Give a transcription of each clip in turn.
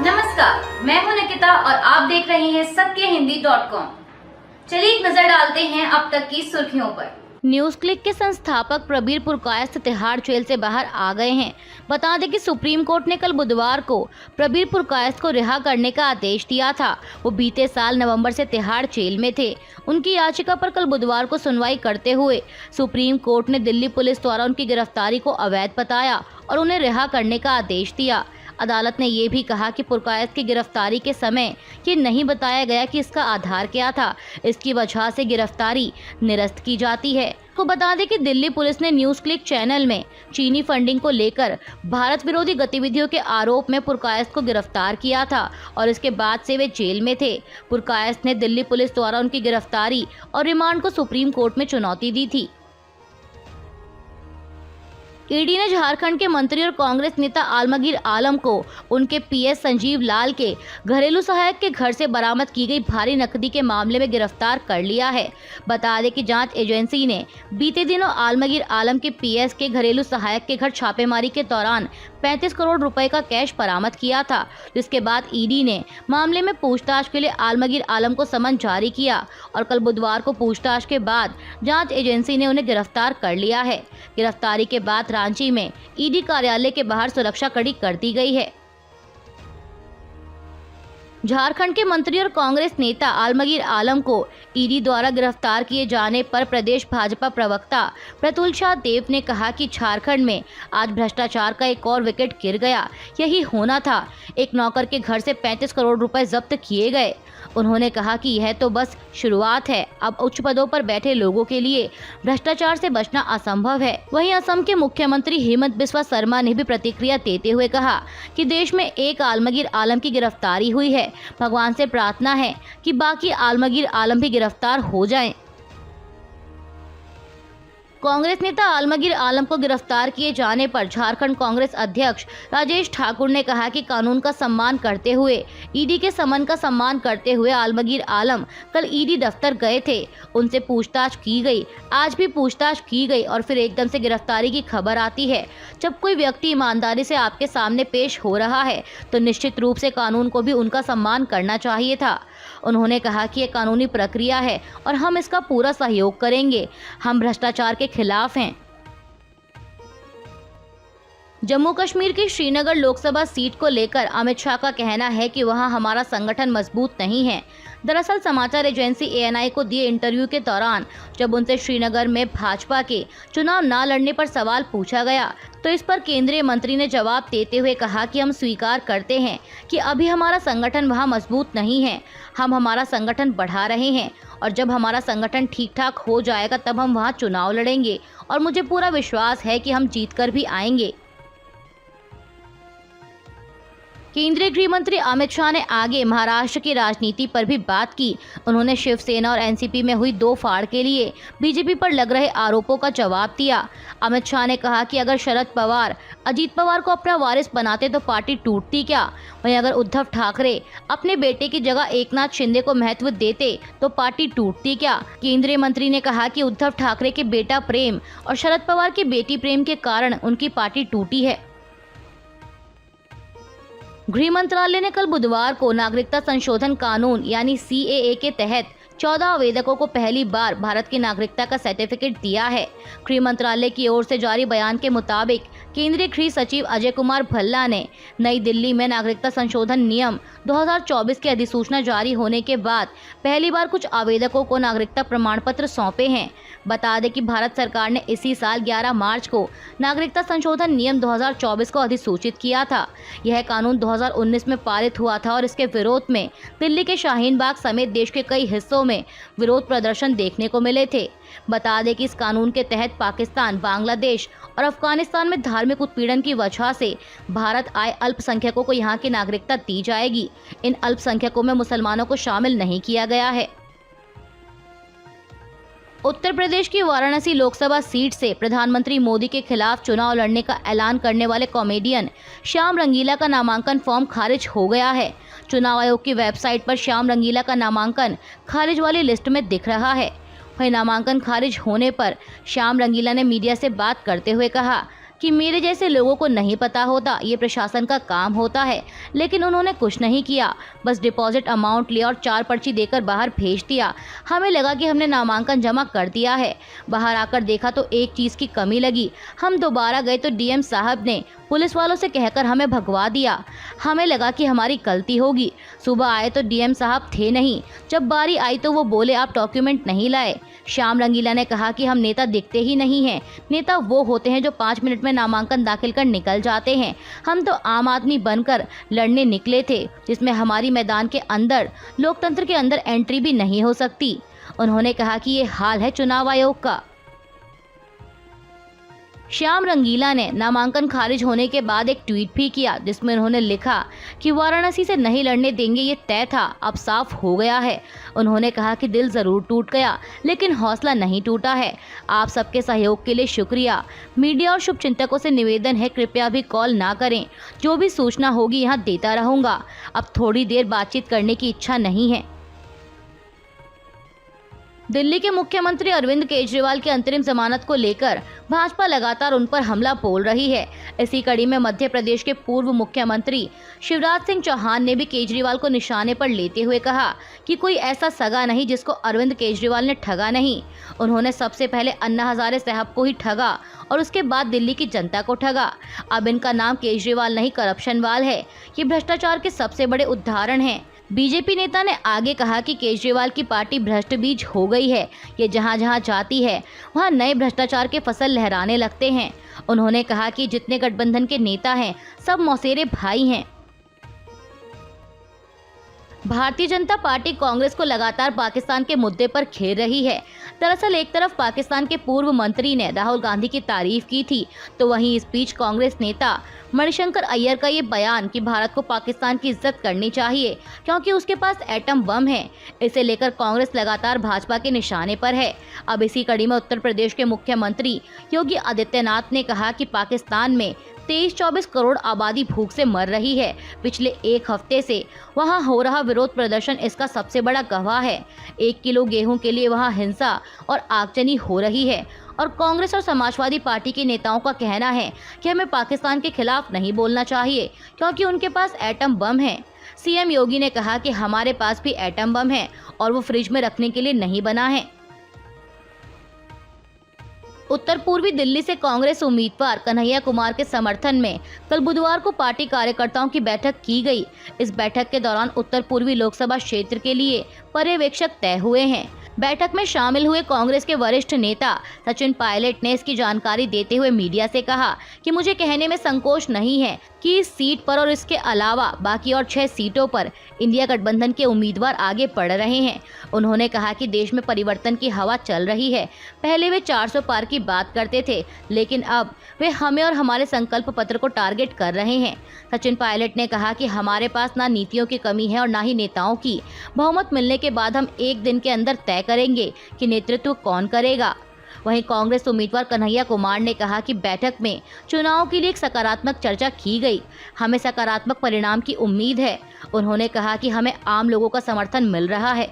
नमस्कार, मैं हूं निकिता और आप देख रहे हैं सत्यहिंदी.com। चलिए एक नजर डालते हैं अब तक की सुर्खियों पर। न्यूज क्लिक के संस्थापक प्रबीर पुरकायस्थ तिहाड़ जेल से बाहर आ गए हैं। बता दें कि सुप्रीम कोर्ट ने कल बुधवार को प्रबीर पुरकायस्थ को रिहा करने का आदेश दिया था। वो बीते साल नवंबर से तिहाड़ जेल में थे। उनकी याचिका पर कल बुधवार को सुनवाई करते हुए सुप्रीम कोर्ट ने दिल्ली पुलिस द्वारा उनकी गिरफ्तारी को अवैध बताया और उन्हें रिहा करने का आदेश दिया। अदालत ने ये भी कहा कि पुरकायस्थ की गिरफ्तारी के समय ये नहीं बताया गया कि इसका आधार क्या था। इसकी वजह से गिरफ्तारी निरस्त की जाती है। को बता दें कि दिल्ली पुलिस ने न्यूज क्लिक चैनल में चीनी फंडिंग को लेकर भारत विरोधी गतिविधियों के आरोप में पुरकायस्थ को गिरफ्तार किया था और इसके बाद से वे जेल में थे। पुरकायस्थ ने दिल्ली पुलिस द्वारा उनकी गिरफ्तारी और रिमांड को सुप्रीम कोर्ट में चुनौती दी थी। ईडी ने झारखंड के मंत्री और कांग्रेस नेता आलमगीर आलम को उनके पीएस संजीव लाल के घरेलू सहायक के घर से बरामद की गई भारी नकदी के मामले में गिरफ्तार कर लिया है। बता दें कि जांच एजेंसी ने बीते दिनों आलमगीर आलम के पीएस के घरेलू सहायक के घर छापेमारी के दौरान 35 करोड़ रुपए का कैश बरामद किया था, जिसके बाद ईडी ने मामले में पूछताछ के लिए आलमगीर आलम को समन जारी किया और कल बुधवार को पूछताछ के बाद जांच एजेंसी ने उन्हें गिरफ्तार कर लिया है। गिरफ्तारी के बाद रांची में ईडी कार्यालय के बाहर सुरक्षा कड़ी कर दी गई है। झारखंड के मंत्री और कांग्रेस नेता आलमगीर आलम को ईडी द्वारा गिरफ्तार किए जाने पर प्रदेश भाजपा प्रवक्ता प्रतुल शाह देव ने कहा कि झारखंड में आज भ्रष्टाचार का एक और विकेट गिर गया। यही होना था। एक नौकर के घर से 35 करोड़ रुपए जब्त किए गए। उन्होंने कहा कि यह तो बस शुरुआत है। अब उच्च पदों पर बैठे लोगों के लिए भ्रष्टाचार से बचना असंभव है। वहीं असम के मुख्यमंत्री हेमंत बिस्वा शर्मा ने भी प्रतिक्रिया देते हुए कहा कि देश में एक आलमगीर आलम की गिरफ्तारी हुई है। भगवान से प्रार्थना है कि बाकी आलमगीर आलम भी गिरफ्तार हो जाएं। कांग्रेस नेता आलमगीर आलम को गिरफ्तार किए जाने पर झारखंड कांग्रेस अध्यक्ष राजेश ठाकुर ने कहा कि कानून का सम्मान करते हुए ईडी के समन का सम्मान करते हुए आलमगीर आलम कल ईडी दफ्तर गए थे। उनसे पूछताछ की गई, आज भी पूछताछ की गई और फिर एकदम से गिरफ्तारी की खबर आती है। जब कोई व्यक्ति ईमानदारी से आपके सामने पेश हो रहा है तो निश्चित रूप से कानून को भी उनका सम्मान करना चाहिए था। उन्होंने कहा कि यह कानूनी प्रक्रिया है और हम इसका पूरा सहयोग करेंगे। हम भ्रष्टाचार के खिलाफ हैं। जम्मू कश्मीर की श्रीनगर लोकसभा सीट को लेकर अमित शाह का कहना है कि वहां हमारा संगठन मजबूत नहीं है। दरअसल समाचार एजेंसी एएनआई को दिए इंटरव्यू के दौरान जब उनसे श्रीनगर में भाजपा के चुनाव न लड़ने पर सवाल पूछा गया तो इस पर केंद्रीय मंत्री ने जवाब देते हुए कहा कि हम स्वीकार करते हैं कि अभी हमारा संगठन वहां मजबूत नहीं है। हम हमारा संगठन बढ़ा रहे हैं और जब हमारा संगठन ठीक ठाक हो जाएगा तब हम वहां चुनाव लड़ेंगे और मुझे पूरा विश्वास है कि हम जीत कर भी आएंगे। केंद्रीय गृह मंत्री अमित शाह ने आगे महाराष्ट्र की राजनीति पर भी बात की। उन्होंने शिवसेना और एनसीपी में हुई दो फाड़ के लिए बीजेपी पर लग रहे आरोपों का जवाब दिया। अमित शाह ने कहा कि अगर शरद पवार अजीत पवार को अपना वारिस बनाते तो पार्टी टूटती क्या। वहीं अगर उद्धव ठाकरे अपने बेटे की जगह एकनाथ शिंदे को महत्व देते तो पार्टी टूटती क्या। केंद्रीय मंत्री ने कहा कि उद्धव ठाकरे के बेटा प्रेम और शरद पवार की बेटी प्रेम के कारण उनकी पार्टी टूटी है। गृह मंत्रालय ने कल बुधवार को नागरिकता संशोधन कानून यानी सीएए के तहत 14 आवेदकों को पहली बार भारत की नागरिकता का सर्टिफिकेट दिया है। गृह मंत्रालय की ओर से जारी बयान के मुताबिक केंद्रीय गृह सचिव अजय कुमार भल्ला ने नई दिल्ली में नागरिकता संशोधन नियम 2024 की अधिसूचना जारी होने के बाद पहली बार कुछ आवेदकों को नागरिकता प्रमाण पत्र सौंपे हैं। बता दें कि भारत सरकार ने इसी साल 11 मार्च को नागरिकता संशोधन नियम 2024 को अधिसूचित किया था। यह कानून 2019 में पारित हुआ था और इसके विरोध में दिल्ली के शाहीन बाग समेत देश के कई हिस्सों में विरोध प्रदर्शन देखने को मिले थे। बता दें कि इस कानून के तहत पाकिस्तान, बांग्लादेश और अफगानिस्तान में धार्मिक उत्पीड़न की वजह से भारत आए अल्पसंख्यकों को यहाँ की नागरिकता दी जाएगी। इन अल्पसंख्यकों में मुसलमानों को शामिल नहीं किया गया है। उत्तर प्रदेश की वाराणसी लोकसभा सीट से प्रधानमंत्री मोदी के खिलाफ चुनाव लड़ने का ऐलान करने वाले कॉमेडियन श्याम रंगीला का नामांकन फॉर्म खारिज हो गया है। चुनाव आयोग की वेबसाइट पर श्याम रंगीला का नामांकन खारिज वाली लिस्ट में दिख रहा है। वहीं नामांकन खारिज होने पर श्याम रंगीला ने मीडिया से बात करते हुए कहा कि मेरे जैसे लोगों को नहीं पता होता, ये प्रशासन का काम होता है, लेकिन उन्होंने कुछ नहीं किया। बस डिपॉजिट अमाउंट लिया और 4 पर्ची देकर बाहर भेज दिया। हमें लगा कि हमने नामांकन जमा कर दिया है। बाहर आकर देखा तो एक चीज़ की कमी लगी। हम दोबारा गए तो डीएम साहब ने पुलिस वालों से कहकर हमें भगवा दिया। हमें लगा कि हमारी गलती होगी। सुबह आए तो डीएम साहब थे नहीं। जब बारी आई तो वो बोले आप डॉक्यूमेंट नहीं लाए। श्याम रंगीला ने कहा कि हम नेता दिखते ही नहीं हैं। नेता वो होते हैं जो 5 मिनट में नामांकन दाखिल कर निकल जाते हैं। हम तो आम आदमी बनकर लड़ने निकले थे, जिसमें हमारी मैदान के अंदर, लोकतंत्र के अंदर एंट्री भी नहीं हो सकती। उन्होंने कहा कि ये हाल है चुनाव आयोग का। श्याम रंगीला ने नामांकन खारिज होने के बाद एक ट्वीट भी किया, जिसमें उन्होंने लिखा कि वाराणसी से नहीं लड़ने देंगे, ये तय था, अब साफ हो गया है। उन्होंने कहा कि दिल जरूर टूट गया, लेकिन हौसला नहीं टूटा है। आप सबके सहयोग के लिए शुक्रिया। मीडिया और शुभचिंतकों से निवेदन है, कृपया भी कॉल ना करें। जो भी सूचना होगी यहाँ देता रहूँगा। अब थोड़ी देर बातचीत करने की इच्छा नहीं है। दिल्ली के मुख्यमंत्री अरविंद केजरीवाल की अंतरिम जमानत को लेकर भाजपा लगातार उन पर हमला बोल रही है। इसी कड़ी में मध्य प्रदेश के पूर्व मुख्यमंत्री शिवराज सिंह चौहान ने भी केजरीवाल को निशाने पर लेते हुए कहा कि कोई ऐसा सगा नहीं जिसको अरविंद केजरीवाल ने ठगा नहीं। उन्होंने सबसे पहले अन्ना हजारे साहब को ही ठगा और उसके बाद दिल्ली की जनता को ठगा। अब इनका नाम केजरीवाल नहीं करप्शनवाल है। ये भ्रष्टाचार के सबसे बड़े उदाहरण हैं। बीजेपी नेता ने आगे कहा कि केजरीवाल की पार्टी भ्रष्ट बीज हो गई है। ये जहां जहां जाती है वहां नए भ्रष्टाचार के फसल लहराने लगते हैं। उन्होंने कहा कि जितने गठबंधन के नेता हैं सब मौसेरे भाई हैं। भारतीय जनता पार्टी कांग्रेस को लगातार पाकिस्तान के मुद्दे पर घेर रही है। दरअसल एक तरफ पाकिस्तान के पूर्व मंत्री ने राहुल गांधी की तारीफ की थी, तो वहीं इस बीच कांग्रेस नेता मणिशंकर अय्यर का ये बयान कि भारत को पाकिस्तान की इज्जत करनी चाहिए क्योंकि उसके पास एटम बम है। इसे लेकर कांग्रेस लगातार भाजपा के निशाने पर है। अब इसी कड़ी में उत्तर प्रदेश के मुख्यमंत्री योगी आदित्यनाथ ने कहा कि पाकिस्तान में 23-24 करोड़ आबादी भूख से मर रही है। पिछले एक हफ्ते से वहां हो रहा विरोध प्रदर्शन इसका सबसे बड़ा गवाह है। 1 किलो गेहूं के लिए वहां हिंसा और आगजनी हो रही है और कांग्रेस और समाजवादी पार्टी के नेताओं का कहना है कि हमें पाकिस्तान के खिलाफ नहीं बोलना चाहिए क्योंकि उनके पास एटम बम है। सीएम योगी ने कहा कि हमारे पास भी एटम बम है और वो फ्रिज में रखने के लिए नहीं बना है। उत्तर पूर्वी दिल्ली से कांग्रेस उम्मीदवार कन्हैया कुमार के समर्थन में कल बुधवार को पार्टी कार्यकर्ताओं की बैठक की गई। इस बैठक के दौरान उत्तर पूर्वी लोकसभा क्षेत्र के लिए पर्यवेक्षक तय हुए हैं। बैठक में शामिल हुए कांग्रेस के वरिष्ठ नेता सचिन पायलट ने इसकी जानकारी देते हुए मीडिया से कहा कि मुझे कहने में संकोच नहीं है कि इस सीट पर और इसके अलावा बाकी और 6 सीटों पर इंडिया गठबंधन के उम्मीदवार आगे बढ़ रहे हैं। उन्होंने कहा कि देश में परिवर्तन की हवा चल रही है। पहले वे 400 पार की बात करते थे, लेकिन अब वे हमें और हमारे संकल्प पत्र को टारगेट कर रहे हैं। सचिन पायलट ने कहा कि हमारे पास ना नीतियों की कमी है और ना ही नेताओं की। बहुमत मिलने के बाद हम एक दिन के अंदर तय करेंगे कि नेतृत्व कौन करेगा। वहीं कांग्रेस उम्मीदवार कन्हैया कुमार ने कहा कि बैठक में चुनाव के लिए एक सकारात्मक चर्चा की गई। हमें सकारात्मक परिणाम की उम्मीद है। उन्होंने कहा कि हमें आम लोगों का समर्थन मिल रहा है।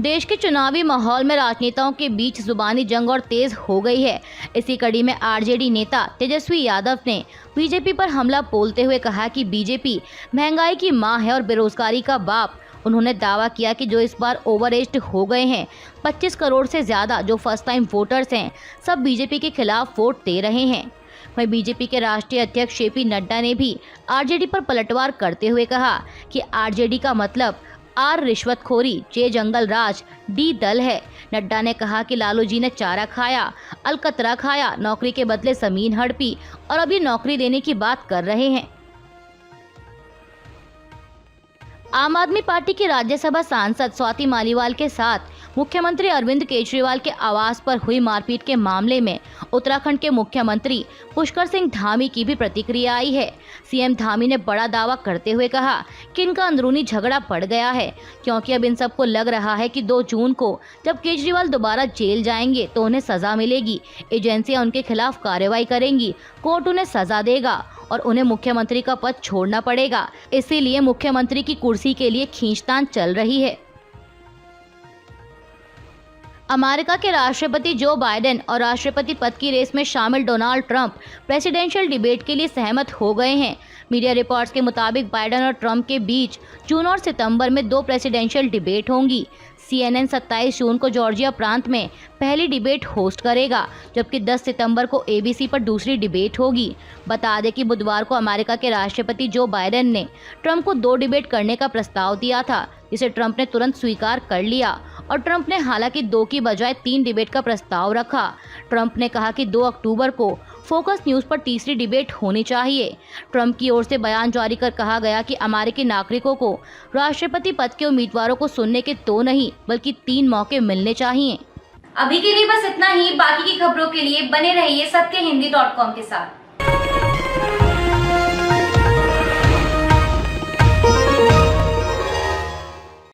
देश के चुनावी माहौल में राजनेताओं के बीच जुबानी जंग और तेज हो गई है। इसी कड़ी में आरजेडी नेता तेजस्वी यादव ने बीजेपी पर हमला बोलते हुए कहा कि बीजेपी महंगाई की मां है और बेरोजगारी का बाप। उन्होंने दावा किया कि जो इस बार ओवर एज्ड हो गए हैं 25 करोड़ से ज्यादा जो फर्स्ट टाइम वोटर्स हैं, सब बीजेपी के खिलाफ वोट दे रहे हैं। वहीं बीजेपी के राष्ट्रीय अध्यक्ष जेपी नड्डा ने भी आरजेडी पर पलटवार करते हुए कहा कि आरजेडी का मतलब आर रिश्वतखोरी, जे जंगल राज, डी दल है। नड्डा ने कहा कि लालू जी ने चारा खाया, अलकतरा खाया, नौकरी के बदले जमीन हड़पी और अभी नौकरी देने की बात कर रहे हैं। आम आदमी पार्टी की राज्यसभा सांसद स्वाति मालीवाल के साथ मुख्यमंत्री अरविंद केजरीवाल के आवास पर हुई मारपीट के मामले में उत्तराखंड के मुख्यमंत्री पुष्कर सिंह धामी की भी प्रतिक्रिया आई है। सीएम धामी ने बड़ा दावा करते हुए कहा कि इनका अंदरूनी झगड़ा बढ़ गया है क्योंकि अब इन सबको लग रहा है कि 2 जून को जब केजरीवाल दोबारा जेल जाएंगे तो उन्हें सजा मिलेगी। एजेंसियां उनके खिलाफ कार्रवाई करेंगी, कोर्ट उन्हें सजा देगा और उन्हें मुख्यमंत्री का पद छोड़ना पड़ेगा। इसीलिए मुख्यमंत्री की कुर्सी के लिए खींचतान चल रही है। अमेरिका के राष्ट्रपति जो बाइडेन और राष्ट्रपति पद की रेस में शामिल डोनाल्ड ट्रंप प्रेसिडेंशियल डिबेट के लिए सहमत हो गए हैं। मीडिया रिपोर्ट्स के मुताबिक बाइडेन और ट्रंप के बीच जून और सितंबर में 2 प्रेसिडेंशियल डिबेट होंगी। CNN 27 जून को जॉर्जिया प्रांत में पहली डिबेट होस्ट करेगा, जबकि 10 सितंबर को ABC पर दूसरी डिबेट होगी। बता दें कि बुधवार को अमेरिका के राष्ट्रपति जो बाइडेन ने ट्रंप को 2 डिबेट करने का प्रस्ताव दिया था, जिसे ट्रंप ने तुरंत स्वीकार कर लिया और ट्रंप ने हालांकि 2 की बजाय 3 डिबेट का प्रस्ताव रखा। ट्रंप ने कहा कि 2 अक्टूबर को फोकस न्यूज पर तीसरी डिबेट होनी चाहिए। ट्रंप की ओर से बयान जारी कर कहा गया कि अमेरिकी नागरिकों को राष्ट्रपति पद के उम्मीदवारों को सुनने के 2 नहीं बल्कि 3 मौके मिलने चाहिए। अभी के लिए बस इतना ही। बाकी की खबरों के लिए बने रहिए सत्यहिंदी.com के साथ।